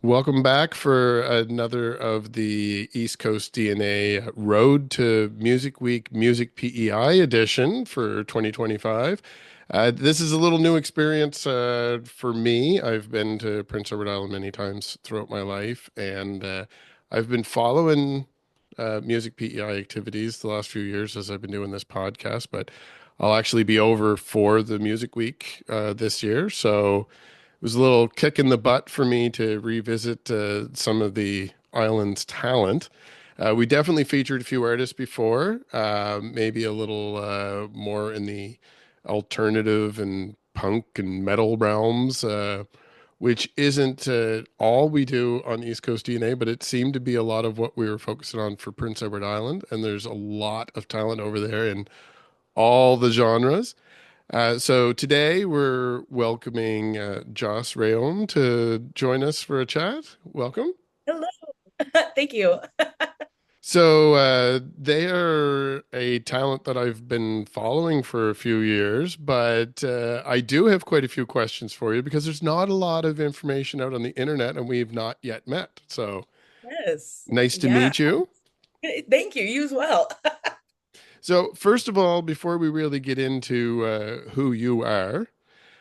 Welcome back for another of the East Coast DNA Road to Music Week Music PEI edition for 2025. This is a little new experience for me. I've been to Prince Edward Island many times throughout my life, and I've been following music PEI activities the last few years as I've been doing this podcast, but I'll actually be over for the Music Week this year. So it was a little kick in the butt for me to revisit some of the island's talent. We definitely featured a few artists before, maybe a little more in the alternative and punk and metal realms, which isn't all we do on East Coast DNA, but it seemed to be a lot of what we were focusing on for Prince Edward Island. And there's a lot of talent over there in all the genres. So today we're welcoming Joce Reyome to join us for a chat. Welcome. Hello. Thank you. So they are a talent that I've been following for a few years, but I do have quite a few questions for you because there's not a lot of information out on the internet and we've not yet met. So Yes. nice to Yeah. meet you. Thank you. You as well. So first of all, before we really get into who you are,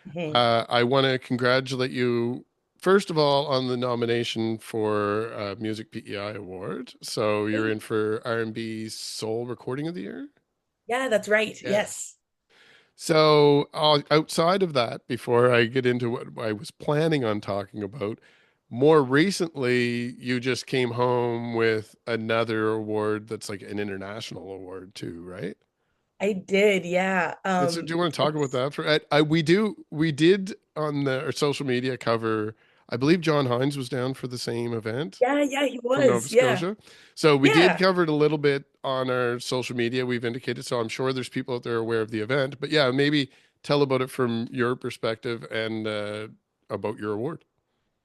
Mhm. I want to congratulate you, first of all, on the nomination for Music PEI Award. So you're Thank- in for R&B Soul Recording of the Year? Yeah, that's right. Yeah. Yes. So outside of that, before I get into what I was planning on talking about, more recently, you just came home with another award that's like an international award too, right? I did. Yeah. And so do you want to talk about that for we did on our social media cover, I believe John Hines was down for the same event Yeah, he from Nova was. Yeah. Scotia. So we did Yeah. cover it a little bit on our social media. We've indicated, so I'm sure there's people out there aware of the event. But yeah, maybe tell about it from your perspective and about your award.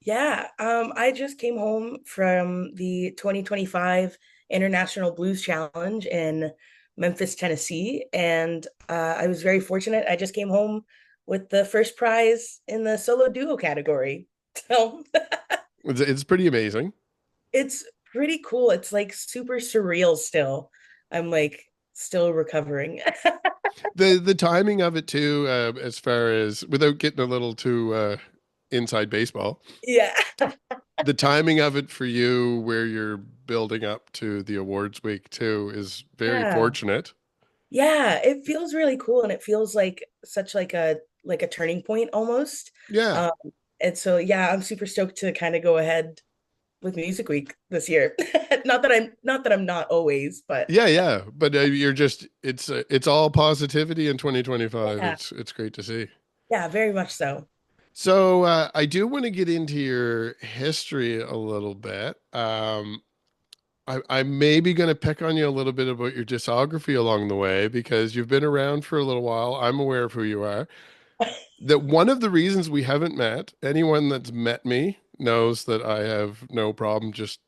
Yeah. I just came home from the 2025 International Blues Challenge in Memphis, Tennessee, and I was very fortunate. I just came home with the first prize in the solo duo category. So It's pretty amazing. it's pretty cool. It's like super surreal still. I'm like still recovering. The timing of it too, as far as without getting a little too inside baseball, Yeah. the timing of it for you where you're building up to the awards week too is very Yeah. fortunate. Yeah, it feels really cool and it feels like such like a turning point almost. Yeah. Um and so yeah, I'm super stoked to kind of go ahead with Music Week this year. Not that I'm not always, but Yeah. But you're just it's all positivity in 2025. yeah. It's great to see. Yeah, very much so. So I do want to get into your history a little bit. I'm maybe going to pick on you a little bit about your discography along the way because you've been around for a little while. I'm aware of who you are. That one of the reasons we haven't met, anyone that's met me knows that I have no problem just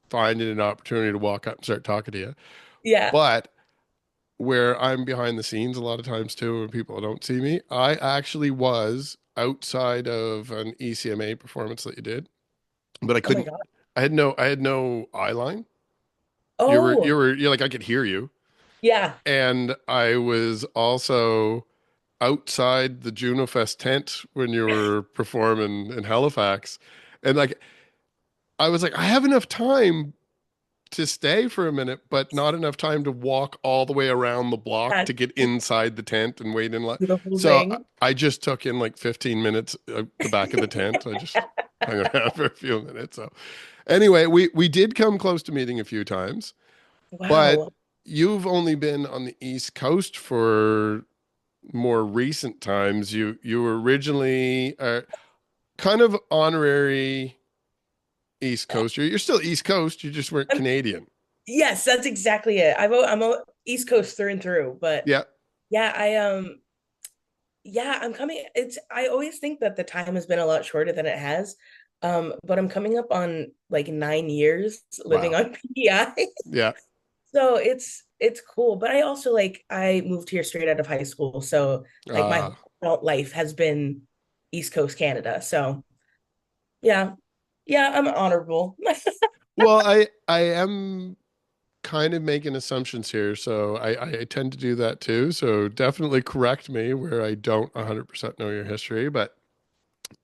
finding an opportunity to walk up and start talking to you. Yeah. But where I'm behind the scenes a lot of times too, when people don't see me, I actually was outside of an ECMA performance that you did, but I Oh my couldn't. God. I had no eye line. Oh, You're like I could hear you, yeah. and I was also outside the Juno Fest tent when you were performing in Halifax. And like I was like, I have enough time to stay for a minute, but not enough time to walk all the way around the block Yeah, to get inside the tent and wait in line. do the whole So thing. I just took in like 15 minutes at the back of the tent. I just hung around for a few minutes. So anyway, we did come close to meeting a few times, but Wow. you've only been on the East Coast for more recent times. You were originally kind of honorary East Coaster. You're still East Coast. You just weren't I'm, Canadian. yes, that's exactly it. I'm a East Coast through and through, but Yeah. yeah, yeah, I'm coming. It's I always think that the time has been a lot shorter than it has. But I'm coming up on like 9 years living Wow. on PEI. Yeah. So it's cool. But I also like I moved here straight out of high school. So like my Uh, whole adult life has been East Coast Canada. So yeah. Yeah, I'm honorable. Well, I am kind of making assumptions here, so I tend to do that too. So definitely correct me where I don't 100% know your history. But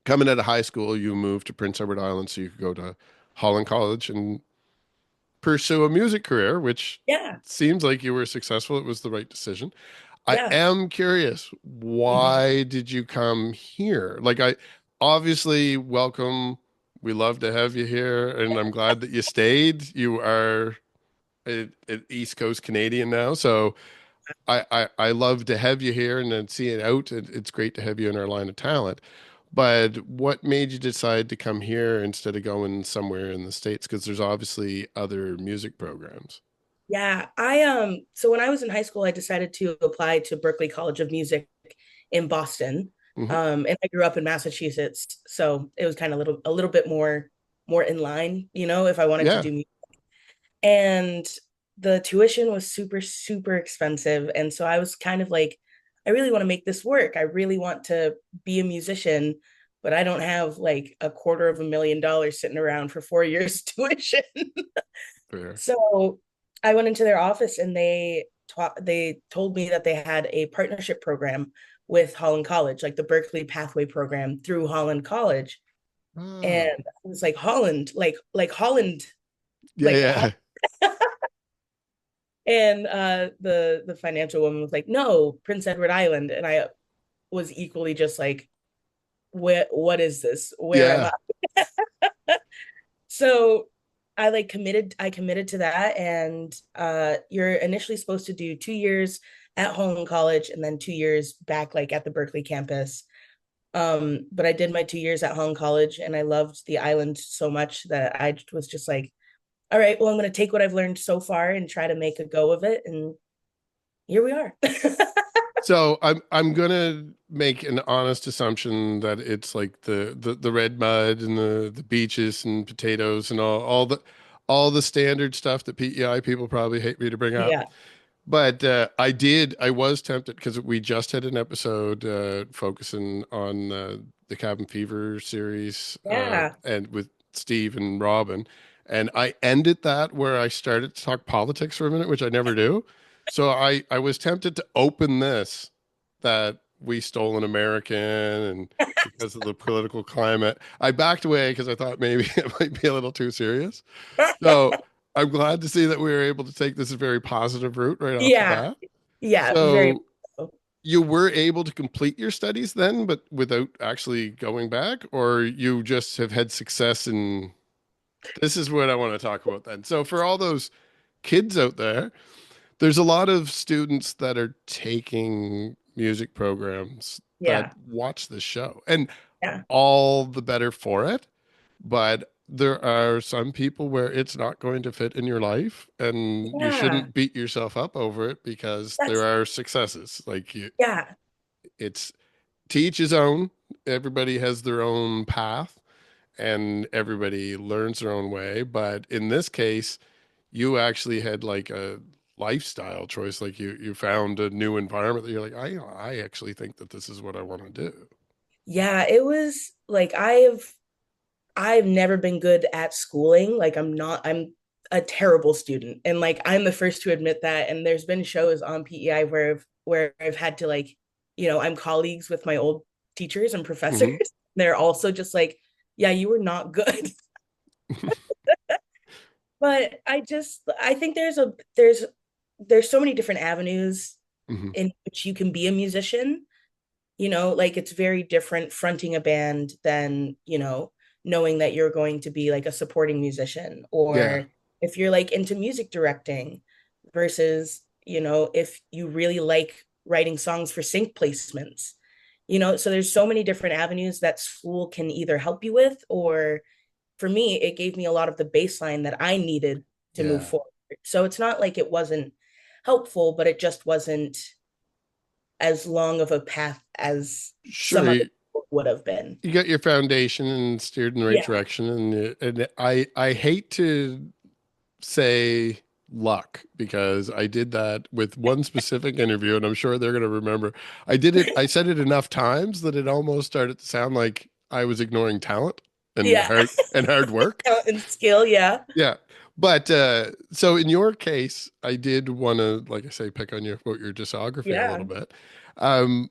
coming out of high school, you moved to Prince Edward Island so you could go to Holland College and pursue a music career, which Yeah, seems like you were successful. It was the right decision. I yeah. am curious, Mhm. why did you come here? Like, I obviously welcome. We love to have you here, and I'm glad that you stayed. You are an East Coast Canadian now, so I love to have you here and then see it out. It's great to have you in our line of talent. But what made you decide to come here instead of going somewhere in the States? Because there's obviously other music programs. Yeah, so when I was in high school, I decided to apply to Berklee College of Music in Boston. Hmm. And I grew up in Massachusetts, so it was kind of a little bit more in line, if I wanted to Yeah, do music. And the tuition was super, super expensive. And so I was kind of like, I really want to make this work. I really want to be a musician, but I don't have like $250,000 sitting around for 4 years tuition. fair. So I went into their office and they told me that they had a partnership program with Holland College, like the Berkeley Pathway program through Holland College. And Ah, I was like, Holland, like Holland, yeah, like yeah, and the financial woman was like, no, Prince Edward Island. And I was equally just like, what is this? Where am yeah. I? So I committed to that. And you're initially supposed to do 2 years at Holland College and then 2 years back like at the Berkeley campus. But I did my 2 years at Holland College and I loved the island so much that I was just like, all right, well, I'm going to take what I've learned so far and try to make a go of it. And here we are. So I'm gonna make an honest assumption that it's like the red mud and the beaches and potatoes and all the standard stuff that PEI people probably hate me to bring up. Yeah. But I was tempted because we just had an episode focusing on the Cabin Fever series Yeah. and with Steve and Robin. And I ended that where I started to talk politics for a minute, which I never do. So I was tempted to open this that we stole an American and because of the political climate. I backed away because I thought maybe it might be a little too serious. So I'm glad to see that we were able to take this very positive route right off the Yeah. bat. Yeah. Very. So you were able to complete your studies then, but without actually going back, or you just have had success in this is what I want to talk about then. So for all those kids out there, there's a lot of students that are taking music programs that Yeah. watch this show, and Yeah. all the better for it. But there are some people where it's not going to fit in your life, and you Yeah. shouldn't beat yourself up over it because there That's, are successes. yeah. It's to each his own. Everybody has their own path, and everybody learns their own way. But in this case, you actually had like a lifestyle choice. Like you found a new environment that you're like, I actually think that this is what I want to do. Yeah. It was like I've never been good at schooling. Like I'm a terrible student. And like I'm the first to admit that. And there's been shows on PEI where I've had to like, I'm colleagues with my old teachers and professors. Hmm. They're also just like, yeah, you were not good. But I think there's so many different avenues Hmm. in which you can be a musician. Like it's very different fronting a band than, knowing that you're going to be like a supporting musician, Yeah, or if you're like into music directing versus, if you really like writing songs for sync placements. So there's so many different avenues that school can either help you with, or for me, it gave me a lot of the baseline that I needed to move yeah. forward. So it's not like it wasn't helpful, but it just wasn't as long of a path as Sure, some other people would have been. you got your foundation and steered in the right Yeah. direction, and I hate to say luck because I did that with one specific interview, and I'm sure they're going to remember. I did it. I said it enough times that it almost started to sound like I was ignoring talent. Yeah. and hard work. Talent and skill, yeah. Yeah. But so in your case, I did want to, like I say, pick on you about your discography a Yeah. little bit. Um,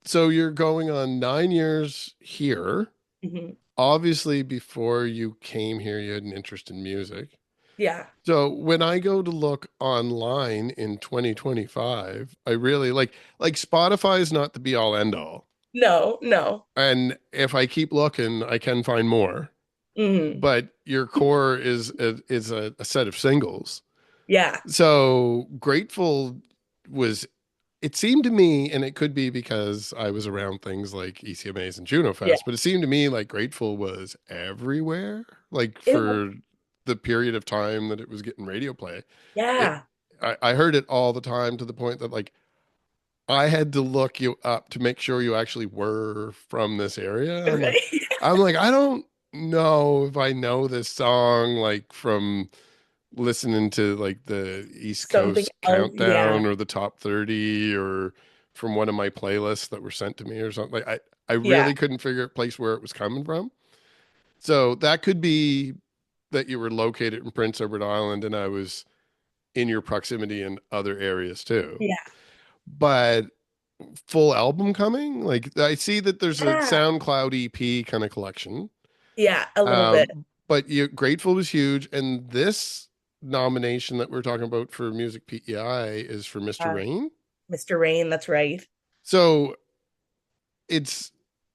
so you're going on 9 years here. Hmm. Obviously, before you came here, you had an interest in music. Yeah. So when I go to look online in 2025, I really like Spotify is not the be all end all. No, no. And if I keep looking, I can find more. Hmm. But your core is a set of singles. Yeah. So Grateful was, it seemed to me, and it could be because I was around things like ECMAs and Juno Yeah. Fest, but it seemed to me like Grateful was everywhere, like It, for the period of time that it was getting radio play. It, yeah. I heard it all the time to the point that like I had to look you up to make sure you actually were from this area. Okay. I'm like, I don't know if I know this song like from listening to like the East Something Coast else. Yeah. Countdown or the Top 30 or from one of my playlists that were sent to me or something. Like I Yeah. really couldn't figure out place where it was coming from. So that could be that you were located in Prince Edward Island and I was in your proximity in other areas too. Yeah. But full album coming? Like I see that there's a Yeah. SoundCloud EP kind of collection. Yeah. A little bit. But you Grateful was huge, and this nomination that we're talking about for Music PEI is for Mr. Uh, Rain. Mr. Rain, that's right. So it's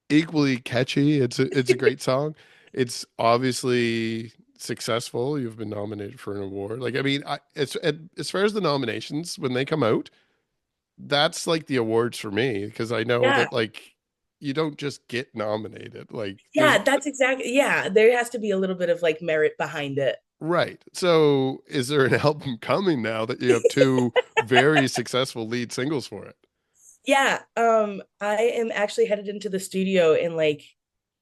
equally catchy. It's a great song. It's obviously successful. You've been nominated for an award. Like I mean, as far as the nominations when they come out, that's like the awards for me because I know Yeah. that like you don't just get nominated. Like there's Yeah, that's exactly. Yeah, there has to be a little bit of like merit behind it. right. So is there an album coming now that you have two very successful lead singles for it? Yeah, I am actually headed into the studio in like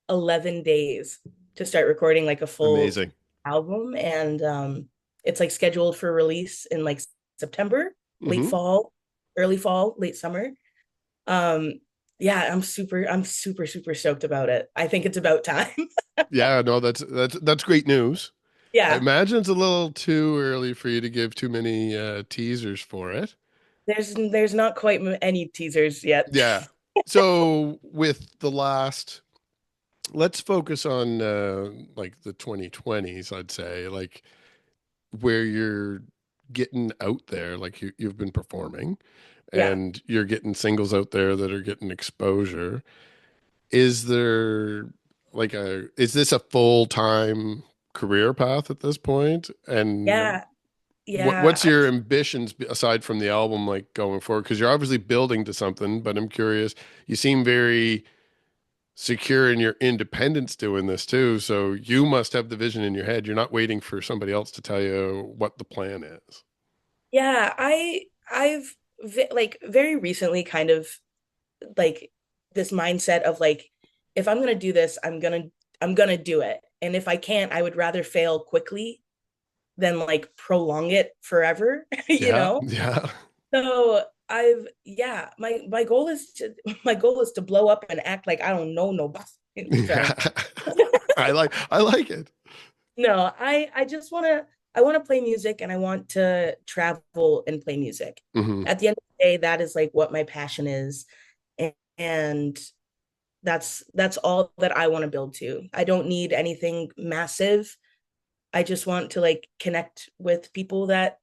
11 days to start recording like a full Amazing. album, and it's like scheduled for release in like September, late Hmm. fall, early fall, late summer. Um, yeah, I'm super stoked about it. I think it's about time. Yeah, no, that's great news. I Yeah, imagine it's a little too early for you to give too many teasers for it. there's not quite any teasers yet. Yeah. So with the last, let's focus on like the 2020s, I'd say, like where you're getting out there, like you've been performing Yeah, and you're getting singles out there that are getting exposure. Is there is this a full-time career path at this point? And yeah, yeah. what's your ambitions aside from the album like going forward? Because you're obviously building to something, but I'm curious. You seem very secure in your independence doing this too. So you must have the vision in your head. You're not waiting for somebody else to tell you what the plan is. Yeah, I've like very recently kind of like this mindset of like if I'm gonna do this, I'm gonna do it. And if I can't, I would rather fail quickly than like prolong it forever, you Yeah, know? yeah, So I've yeah, my goal is to my goal is to blow up and act like I don't know nobody. yeah. Sorry. I like it. No, I just I want to play music and I want to travel and play music. Hmm. At the end of the day, that is like what my passion is. And that's all that I want to build to. I don't need anything massive. I just want to like connect with people that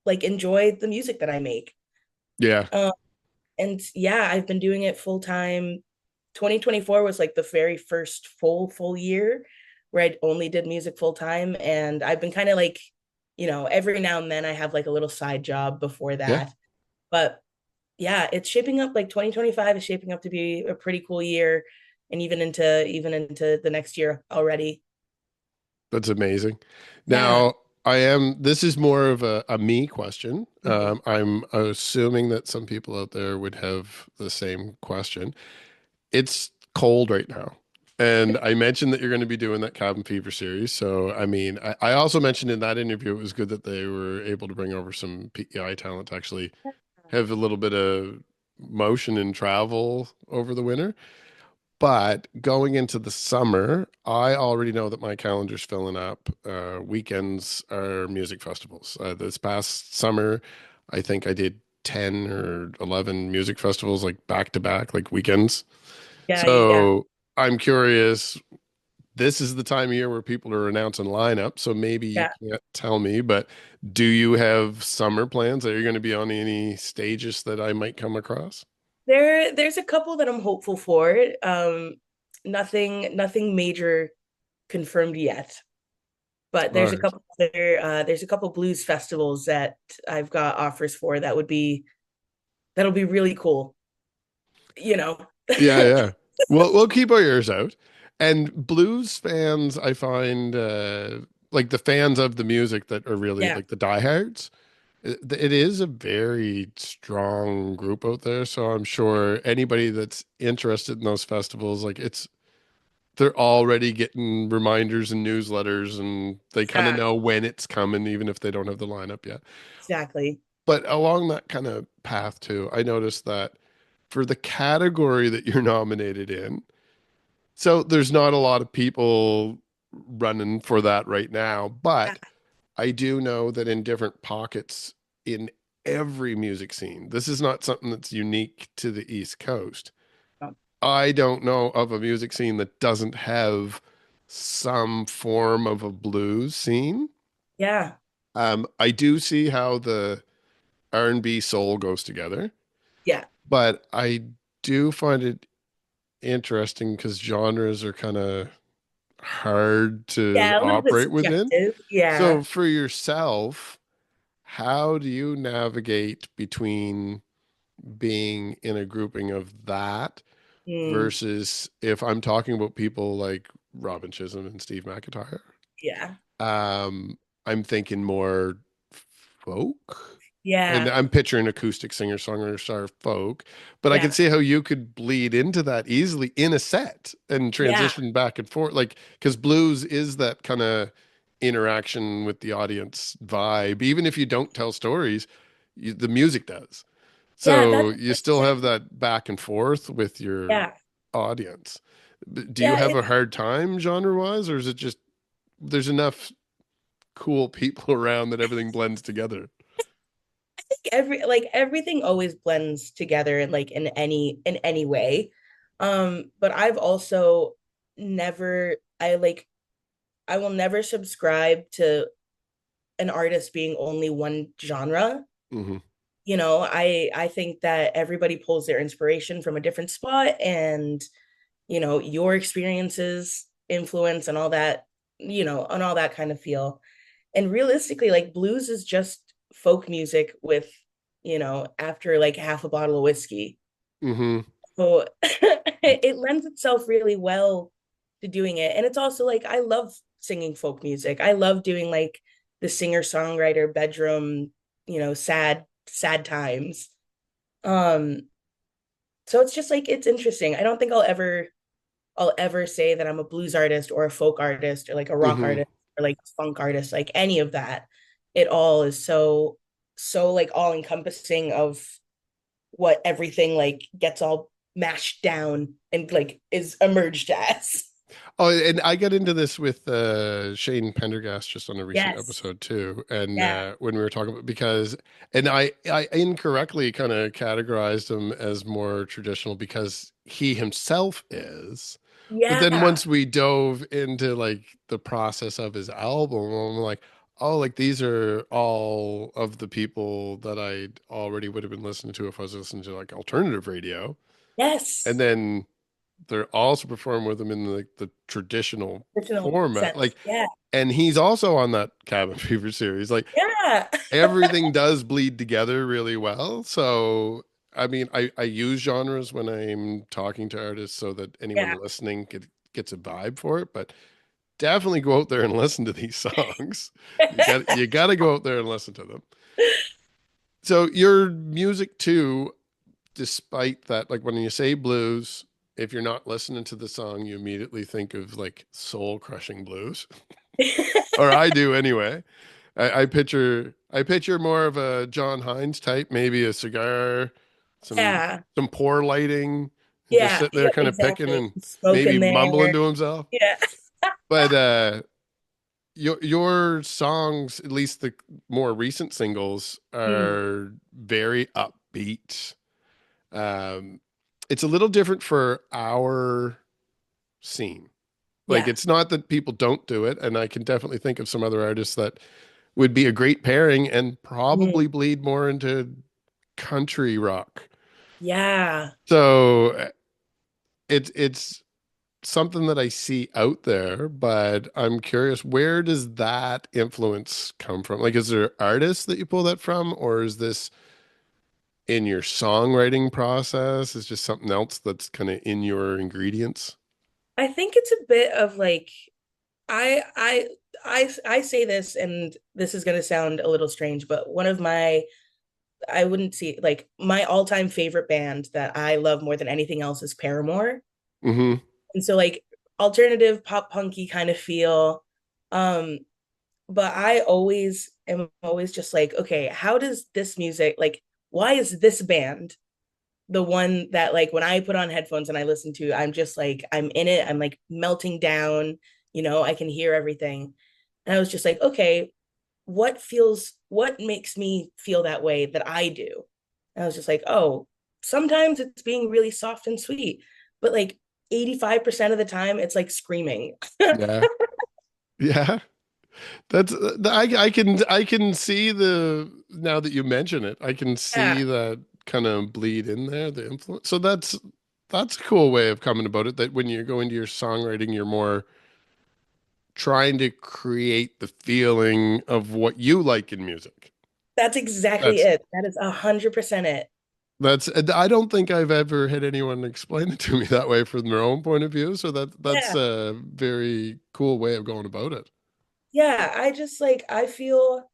like enjoy the music that I make. Yeah, Um, and yeah, I've been doing it full time. 2024 was like the very first full year where I only did music full time, and I've been kind of like, every now and then I have like a little side job before yeah. that. But yeah, it's shaping up like 2025 is shaping up to be a pretty cool year, and even into the next year already. That's amazing. Yeah. Now, this is more of a me question. Mhm. I'm assuming that some people out there would have the same question. It's cold right now. And I mentioned that you're going to be doing that cabin fever series. So, I mean, I also mentioned in that interview, it was good that they were able to bring over some PEI talent to actually have a little bit of motion and travel over the winter. But going into the summer, I already know that my calendar's filling up. Weekends are music festivals. This past summer, I think I did 10 or 11 music festivals, like back to back, like weekends. Yeah, yeah, So I'm curious. This is the time of year where people are announcing lineup. So maybe you yeah. can't tell me, but do you have summer plans? Are you going to be on any stages that I might come across? There's a couple that I'm hopeful for. Nothing major confirmed yet, but All right. there's a couple blues festivals that I've got offers for that'll be really cool, you know. Yeah, yeah. Well, we'll keep our ears out. And blues fans, I find, like the fans of the music that are really Yeah, like the diehards, it is a very strong group out there. So I'm sure anybody that's interested in those festivals, like they're already getting reminders and newsletters and they kind of yeah, know when it's coming, even if they don't have the lineup yet. exactly. But along that kind of path too, I noticed that for the category that you're nominated in, so there's not a lot of people running for that right now, Yeah, but I do know that in different pockets in every music scene, this is not something that's unique to the East Coast. I don't know of a music scene that doesn't have some form of a blues scene. yeah, I do see how the R&B soul goes together, yeah, but I do find it interesting because genres are kind of hard to yeah. A little bit operate within. subjective. So Yeah. for yourself, how do you navigate between being in a grouping of that Mm, versus if I'm talking about people like Robin Chisholm and Steve McIntyre? yeah, Um, I'm thinking more folk. And yeah, I'm picturing acoustic singer-songwriter star folk, but I can yeah, see how you could bleed into that easily in a set and yeah, transition back and forth. Like, because blues is that kind of interaction with the audience vibe. Even if you don't tell stories, the music does. yeah. So you still have that back and forth with your Yeah, audience. Do you yeah. have a hard time genre-wise, or is it just there's enough cool people around that everything blends together? Everything always blends together in in any way. But I've also never I like I will never subscribe to an artist being only one genre. Hmm. I think that everybody pulls their inspiration from a different spot, and your experiences influence and all that, and all that kind of feel. And realistically, like, blues is just folk music with, after like half a bottle of whiskey. Hmm. So it lends itself really well to doing it. And it's also like, I love singing folk music. I love doing like the singer-songwriter bedroom, sad times. Um, so it's just like, it's interesting. I don't think I'll ever say that I'm a blues artist or a folk artist or like a rock Hmm. artist or like funk artist, like any of that. It all is so like all encompassing of what everything like gets all mashed down and like is emerged as. Oh, and I got into this with Shane Pendergast just on a recent Yes. episode too, and Yeah. when we were talking about because, and I incorrectly kind of categorized him as more traditional because he himself is, but then Yeah. once we dove into like the process of his album, I'm like, oh, like these are all of the people that I already would have been listening to if I was listening to like alternative radio, and Yes. then they're also perform with him in the traditional Original format. sense. Like, Yeah. and he's also on that Cabin Fever series. Like, Yeah. everything does bleed together really well. So, I mean, I use genres when I'm talking to artists so that anyone Yeah. listening gets a vibe for it. But definitely go out there and listen to these songs. You got to go out there and listen to them. So your music too, despite that, like when you say blues, if you're not listening to the song, you immediately think of like soul crushing blues, or I do anyway. I picture more of a John Hines type, maybe a cigar, some Yeah. some pour lighting, and just Yeah, sitting there yep, kind of picking exactly. and Smoke maybe in mumbling there. to himself. Yeah. But your songs, at least the more recent singles, Mm, are very upbeat. Um, it's a little different for our scene. Like yeah. it's not that people don't do it, and I can definitely think of some other artists that would be a great pairing and Mm, probably bleed more into country rock. yeah. So it's something that I see out there, but I'm curious, where does that influence come from? Like, is there artists that you pull that from, or is this in your songwriting process? Is just something else that's kind of in your ingredients? I think it's a bit of like I I I say this and this is going to sound a little strange, but one of my I wouldn't see like my all-time favorite band that I love more than anything else is Paramore. Hmm. And so like alternative pop punky kind of feel. Um, but I always am always just like, okay, how does this music like why is this band the one that like when I put on headphones and I listen to, I'm just like I'm in it, I'm like melting down, I can hear everything. And I was just like, okay, what makes me feel that way that I do? And I was just like, oh, sometimes it's being really soft and sweet, but like 85% of the time it's like screaming. Yeah. Yeah. That's I can see the now that you mention it, I can see Yeah, that kind of bleed in there, the influence. So that's a cool way of coming about it, that when you go into your songwriting, you're more trying to create the feeling of what you like in music. that's exactly That's it. That is 100% it. that's I don't think I've ever had anyone explain it to me that way from their own point of view. So that's Yeah. a very cool way of going about it. Yeah, I just like I feel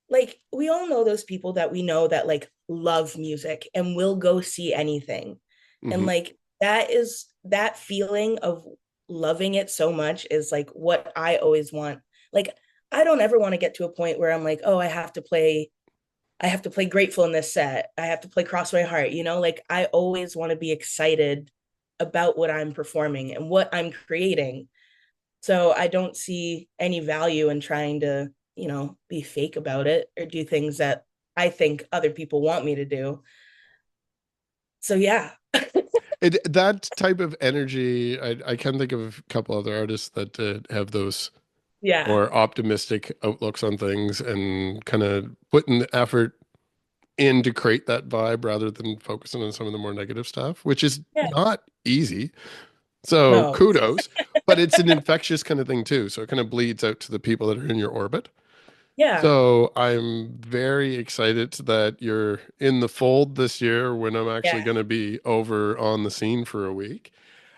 like we all know those people that we know that like love music and will go see anything. And Hmm. like that feeling of loving it so much is like what I always want. Like I don't ever want to get to a point where I'm like, oh, I have to play Grateful in this set. I have to play Cross My Heart, Like I always want to be excited about what I'm performing and what I'm creating. So I don't see any value in trying to, be fake about it or do things that I think other people want me to do. So yeah. That type of energy, I can think of a couple other artists that have those Yeah. more optimistic outlooks on things and kind of putting the effort in to create that vibe rather than focusing on some of the more negative stuff, which is Yeah. not easy. So No. kudos, but it's an infectious kind of thing too. So it kind of bleeds out to the people that are in your orbit. Yeah. So I'm very excited that you're in the fold this year when I'm actually Yeah. going to be over on the scene for a week.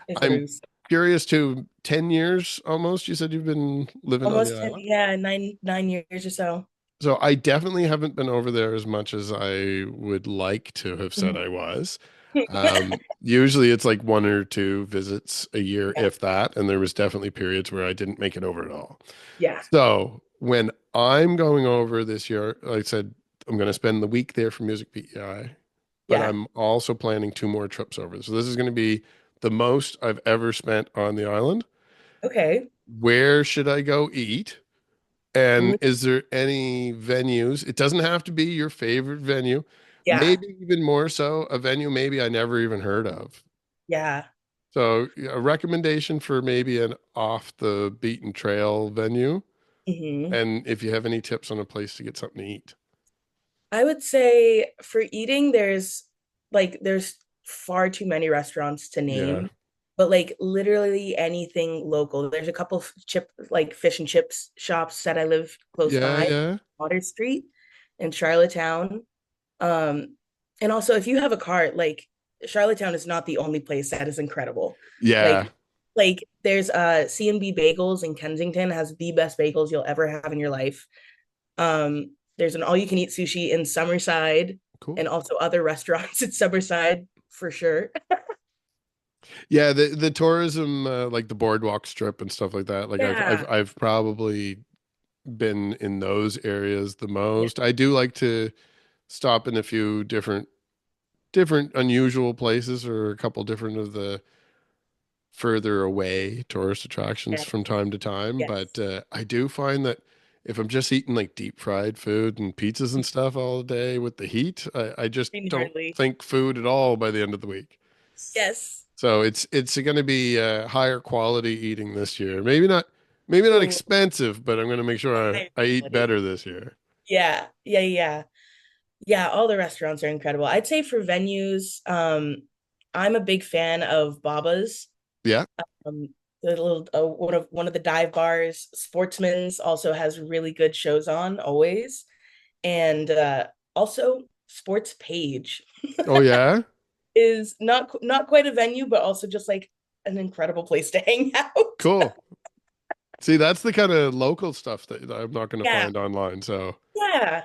It's I'm Bruce. curious too, 10 years almost, you said you've been living on the Almost 10, island. yeah, nine years or so. So I definitely haven't been over there as much as I would like to have said Mhm. I was. Usually it's like one or two visits a year, Yeah. if that, and there was definitely periods where I didn't make it over at all. Yeah. So when I'm going over this year, like I said, I'm going to spend the week there for Music PEI, but Yeah. I'm also planning two more trips over. So this is going to be the most I've ever spent on the island. Okay. Where should I go eat? And Ooh, is there any venues? It doesn't have to be your favorite venue. yeah. Maybe even more so, a venue maybe I never even heard of. Yeah. So a recommendation for maybe an off the beaten trail venue. Hmm. And if you have any tips on a place to get something to eat. I would say for eating, there's far too many restaurants to Yeah. name, but like literally anything local. There's a couple of fish and chips shops that I live close Yeah, by, yeah. Water Street in Charlottetown. Um, and also if you have a car, like Charlottetown is not the only place that is incredible. Yeah. Like there's C&B Bagels in Kensington has the best bagels you'll ever have in your life. There's an all-you-can-eat sushi in Summerside Cool. and also other restaurants in Summerside for sure. Yeah, the tourism like the boardwalk strip and stuff like that. Like Yeah. I've probably been in those areas the Yeah. most. I do like to stop in a few different different unusual places or a couple different of the further away tourist attractions Yeah. from time to time. But Yes. I do find that if I'm just eating like deep fried food and pizzas and stuff all day with the heat, I just don't Hardly. think food at all by the end of the week. Yes. So it's going to be higher quality eating this year. Maybe not Ooh, expensive, but I'm going to make sure high I eat quality. better this year. Yeah. Yeah. Yeah. Yeah. All the restaurants are incredible. I'd say for venues, I'm a big fan of Baba's. Yeah. Um, the little one of the dive bars. Sportsman's also has really good shows on always, and also Sports Page Oh yeah. is not quite a venue, but also just like an incredible place to hang out. Cool. See, that's the kind of local stuff that I'm not going to Yeah, find online. So yeah,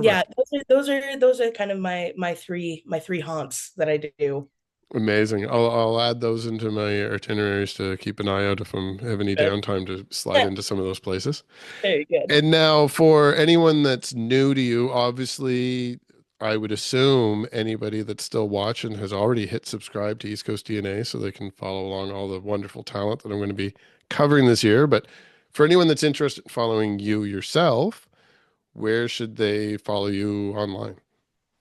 yeah. perfect. Those are kind of my three haunts that I do. Amazing. I'll add those into my itineraries to keep an eye out if I have any Good. downtime to slide Yeah, into some of those places. very good. And now for anyone that's new to you, obviously I would assume anybody that's still watching has already hit subscribe to East Coast DNA so they can follow along all the wonderful talent that I'm going to be covering this year. But for anyone that's interested in following you yourself, where should they follow you online?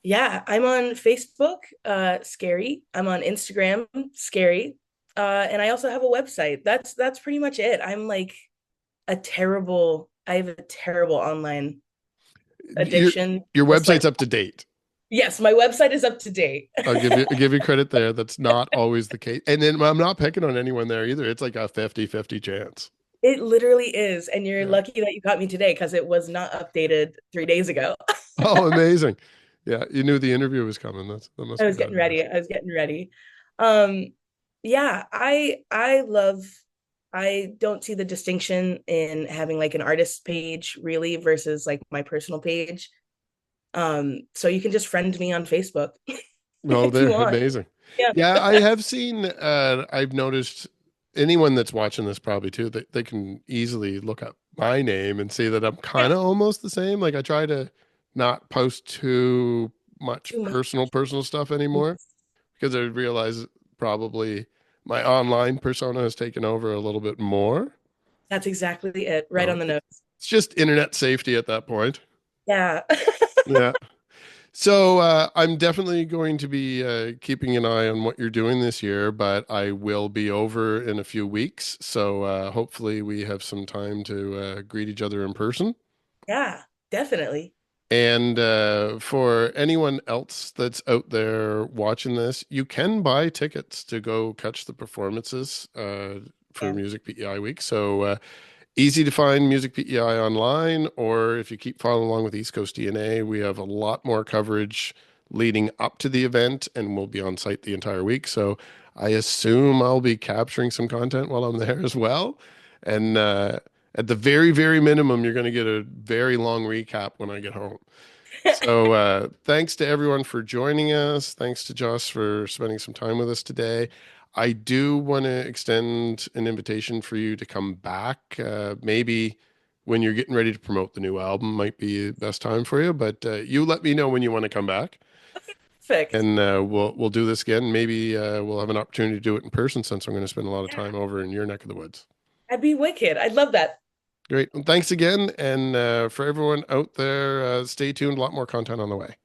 Yeah, I'm on Facebook, Scary. I'm on Instagram, Scary. And I also have a website. That's pretty much it. I have a terrible online Your addiction. your Just like, website's up to date. yes, my website is up to date. I'll give you credit there. That's not always the case. And then I'm not picking on anyone there either. It's like a 50-50 chance. It literally is. And you're Yeah. lucky that you caught me today because it was not updated 3 days ago. Oh, amazing. Yeah, you knew the interview was coming. That must I be was that getting nice. ready. I was getting ready. Um, yeah, I don't see the distinction in having like an artist page really versus like my personal page. So you can just friend me on Facebook Oh, if you they're want. amazing. Yeah. Yeah, I have seen I've noticed anyone that's watching this probably too, they can easily look up my name and see that I'm Yeah. kind of almost the same. Like I try to not post too much Too much. personal stuff anymore because I realize probably my online persona has taken over a little bit more. That's exactly it. Right So on the nose. it's just internet safety at that point. Yeah. Yeah. So I'm definitely going to be keeping an eye on what you're doing this year, but I will be over in a few weeks. So hopefully we have some time to greet each other in person. Yeah, definitely. And for anyone else that's out there watching this, you can buy tickets to go catch the performances for Yeah. Music PEI Week. So easy to find Music PEI online, or if you keep following along with East Coast DNA, we have a lot more coverage leading up to the event, and we'll be on site the entire week. So I assume I'll be capturing some content while I'm there as well. And at the very, very minimum, you're going to get a very long recap when I get home. So thanks to everyone for joining us. Thanks to Joss for spending some time with us today. I do want to extend an invitation for you to come back. Maybe when you're getting ready to promote the new album might be the best time for you, but you let me know when you want to come back, Perfect. and we'll do this again. Maybe we'll have an opportunity to do it in person since I'm going to spend a lot of Yeah. time over in your neck of the woods. I'd be wicked. I'd love that. Great. Well, thanks again, and for everyone out there, stay tuned. A lot more content on the way.